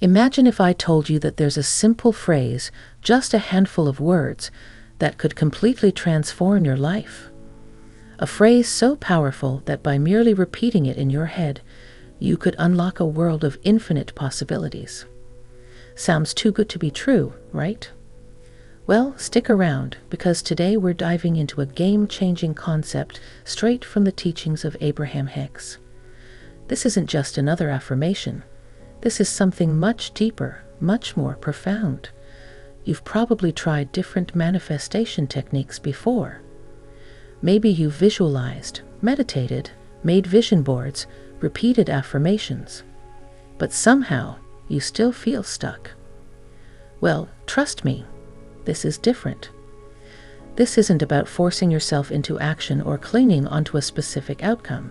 Imagine if I told you that there's a simple phrase, just a handful of words, that could completely transform your life. A phrase so powerful that by merely repeating it in your head, you could unlock a world of infinite possibilities. Sounds too good to be true, right? Well, stick around, because today we're diving into a game-changing concept straight from the teachings of Abraham Hicks. This isn't just another affirmation. This is something much deeper, much more profound. You've probably tried different manifestation techniques before. Maybe you've visualized, meditated, made vision boards, repeated affirmations. But somehow, you still feel stuck. Well, trust me, this is different. This isn't about forcing yourself into action or clinging onto a specific outcome.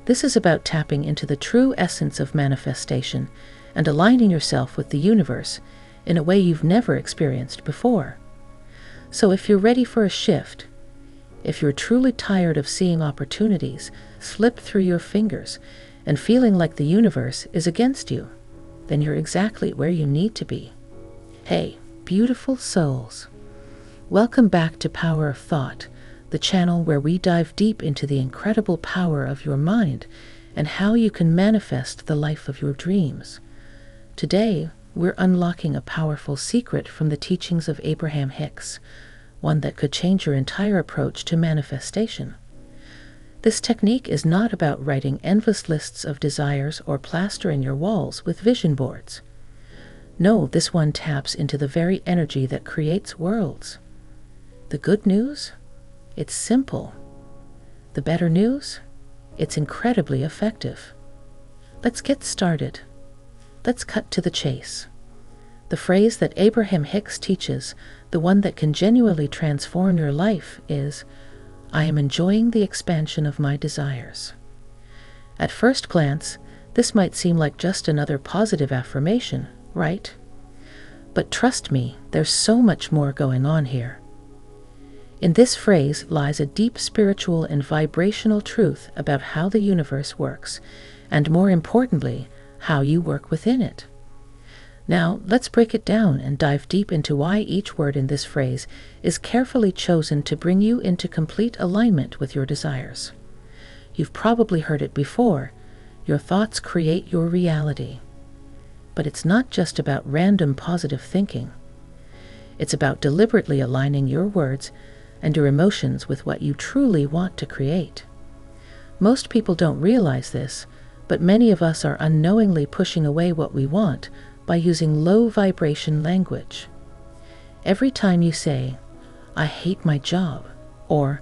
This is about tapping into the true essence of manifestation and aligning yourself with the universe in a way you've never experienced before. So if you're ready for a shift, if you're truly tired of seeing opportunities slip through your fingers and feeling like the universe is against you, then you're exactly where you need to be. Hey, beautiful souls. Welcome back to Power of Thought, the channel where we dive deep into the incredible power of your mind and how you can manifest the life of your dreams. Today, we're unlocking a powerful secret from the teachings of Abraham Hicks, one that could change your entire approach to manifestation. This technique is not about writing endless lists of desires or plastering your walls with vision boards. No, this one taps into the very energy that creates worlds. The good news? It's simple. The better news? It's incredibly effective. Let's get started. Let's cut to the chase. The phrase that Abraham Hicks teaches, the one that can genuinely transform your life, is, "I am enjoying the expansion of my desires." At first glance, this might seem like just another positive affirmation, right? But trust me, there's so much more going on here. In this phrase lies a deep spiritual and vibrational truth about how the universe works, and more importantly, how you work within it. Now, let's break it down and dive deep into why each word in this phrase is carefully chosen to bring you into complete alignment with your desires. You've probably heard it before. Your thoughts create your reality. But it's not just about random positive thinking. It's about deliberately aligning your words and your emotions with what you truly want to create. Most people don't realize this, but many of us are unknowingly pushing away what we want by using low vibration language. Every time you say, "I hate my job," or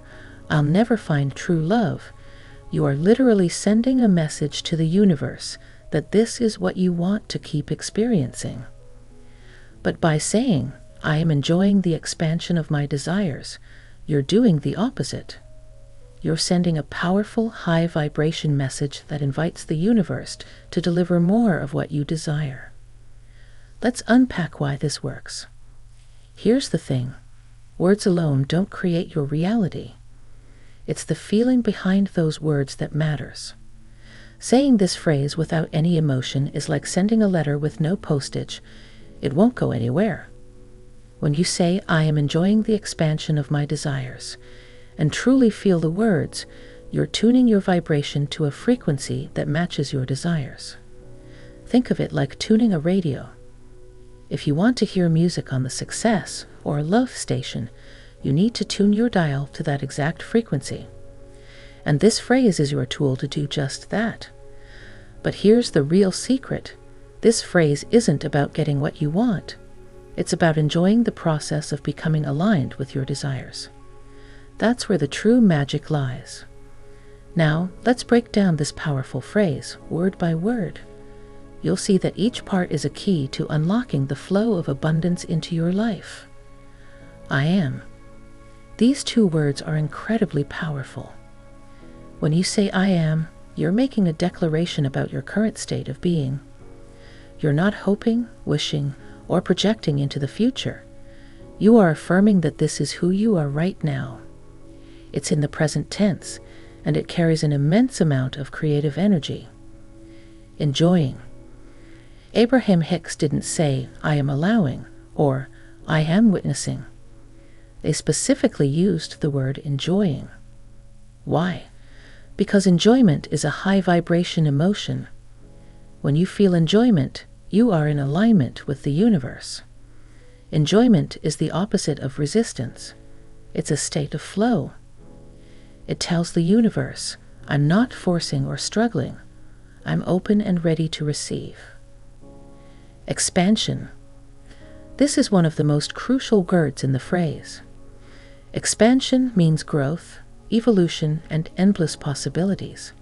"I'll never find true love," you are literally sending a message to the universe that this is what you want to keep experiencing. But by saying, "I am enjoying the expansion of my desires," you're doing the opposite. You're sending a powerful, high vibration message that invites the universe to deliver more of what you desire. Let's unpack why this works. Here's the thing. Words alone don't create your reality. It's the feeling behind those words that matters. Saying this phrase without any emotion is like sending a letter with no postage. It won't go anywhere. When you say, "I am enjoying the expansion of my desires," and truly feel the words, you're tuning your vibration to a frequency that matches your desires. Think of it like tuning a radio. If you want to hear music on the success or love station, you need to tune your dial to that exact frequency. And this phrase is your tool to do just that. But here's the real secret. This phrase isn't about getting what you want. It's about enjoying the process of becoming aligned with your desires. That's where the true magic lies. Now, let's break down this powerful phrase, word by word. You'll see that each part is a key to unlocking the flow of abundance into your life. I am. These two words are incredibly powerful. When you say "I am," you're making a declaration about your current state of being. You're not hoping, wishing, or projecting into the future. You are affirming that this is who you are right now. It's in the present tense, and it carries an immense amount of creative energy. Enjoying. Abraham Hicks didn't say, "I am allowing," or "I am witnessing." They specifically used the word enjoying. Why? Because enjoyment is a high vibration emotion. When you feel enjoyment, you are in alignment with the universe. Enjoyment is the opposite of resistance. It's a state of flow. It tells the universe, I'm not forcing or struggling. I'm open and ready to receive. Expansion. This is one of the most crucial words in the phrase. Expansion means growth, evolution, and endless possibilities.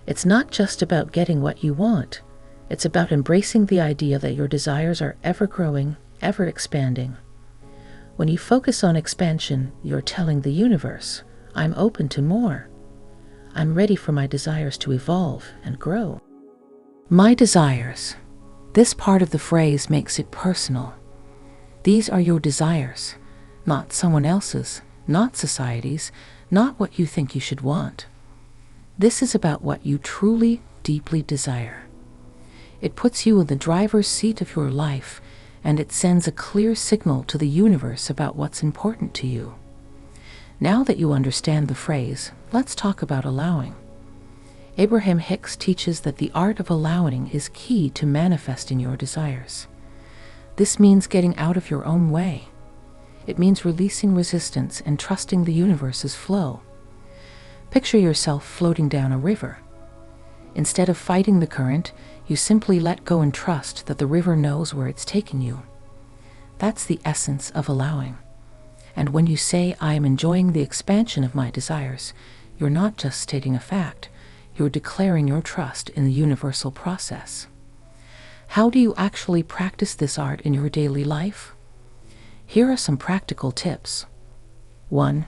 It's not just about getting what you want. It's about embracing the idea that your desires are ever growing, ever expanding. When you focus on expansion, you're telling the universe, I'm open to more. I'm ready for my desires to evolve and grow. My desires. This part of the phrase makes it personal. These are your desires, not someone else's, not society's, not what you think you should want. This is about what you truly, deeply desire. It puts you in the driver's seat of your life, and it sends a clear signal to the universe about what's important to you. Now that you understand the phrase, let's talk about allowing. Abraham Hicks teaches that the art of allowing is key to manifesting your desires. This means getting out of your own way. It means releasing resistance and trusting the universe's flow. Picture yourself floating down a river. Instead of fighting the current, you simply let go and trust that the river knows where it's taking you. That's the essence of allowing. And when you say, I am enjoying the expansion of my desires, you're not just stating a fact, you're declaring your trust in the universal process. How do you actually practice this art in your daily life? Here are some practical tips. 1.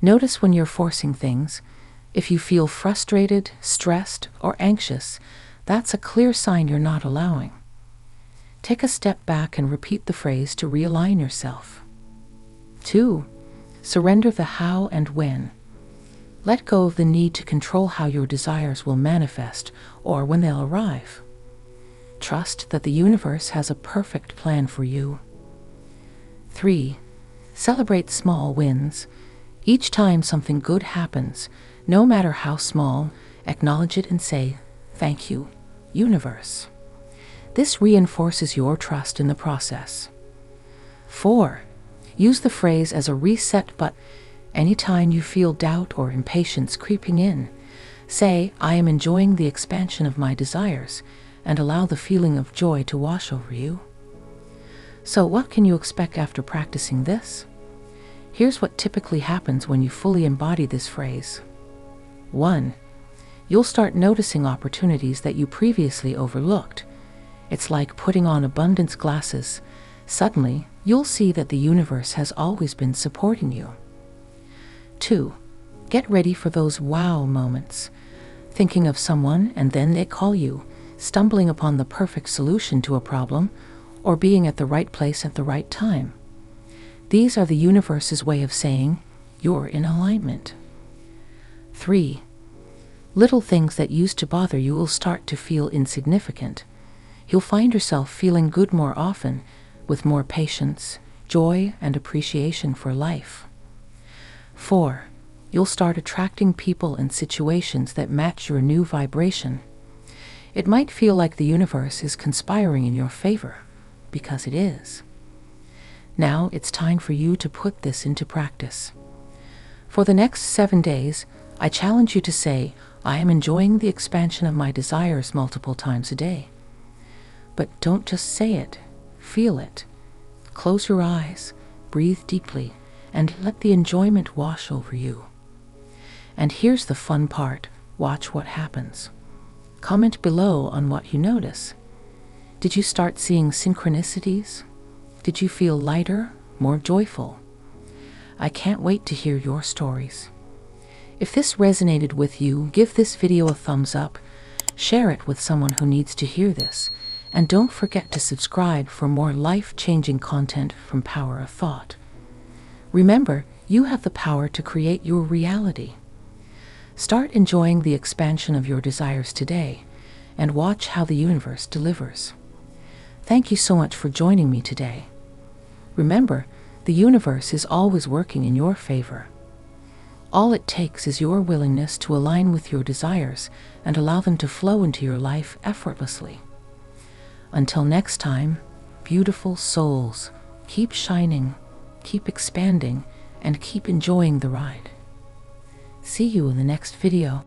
Notice when you're forcing things. If you feel frustrated, stressed, or anxious, that's a clear sign you're not allowing. Take a step back and repeat the phrase to realign yourself. 2. Surrender the how and when. Let go of the need to control how your desires will manifest or when they'll arrive. Trust that the universe has a perfect plan for you. 3. Celebrate small wins. Each time something good happens, no matter how small, acknowledge it and say, "Thank you, universe." This reinforces your trust in the process. 4. Use the phrase as a reset button. Anytime you feel doubt or impatience creeping in, say, I am enjoying the expansion of my desires, and allow the feeling of joy to wash over you. So what can you expect after practicing this? Here's what typically happens when you fully embody this phrase. 1. You'll start noticing opportunities that you previously overlooked. It's like putting on abundance glasses. Suddenly, you'll see that the universe has always been supporting you. 2. Get ready for those wow moments. Thinking of someone and then they call you, stumbling upon the perfect solution to a problem, or being at the right place at the right time. These are the universe's way of saying, you're in alignment. 3. Little things that used to bother you will start to feel insignificant. You'll find yourself feeling good more often, with more patience, joy, and appreciation for life. 4. You'll start attracting people and situations that match your new vibration. It might feel like the universe is conspiring in your favor, because it is. Now it's time for you to put this into practice. For the next 7 days, I challenge you to say, I am enjoying the expansion of my desires multiple times a day. But don't just say it, feel it. Close your eyes, breathe deeply, and let the enjoyment wash over you. And here's the fun part, watch what happens. Comment below on what you notice. Did you start seeing synchronicities? Did you feel lighter, more joyful? I can't wait to hear your stories. If this resonated with you, give this video a thumbs up, share it with someone who needs to hear this, and don't forget to subscribe for more life-changing content from Power of Thought. Remember, you have the power to create your reality. Start enjoying the expansion of your desires today, and watch how the universe delivers. Thank you so much for joining me today. Remember, the universe is always working in your favor. All it takes is your willingness to align with your desires and allow them to flow into your life effortlessly. Until next time, beautiful souls, keep shining, keep expanding, and keep enjoying the ride. See you in the next video.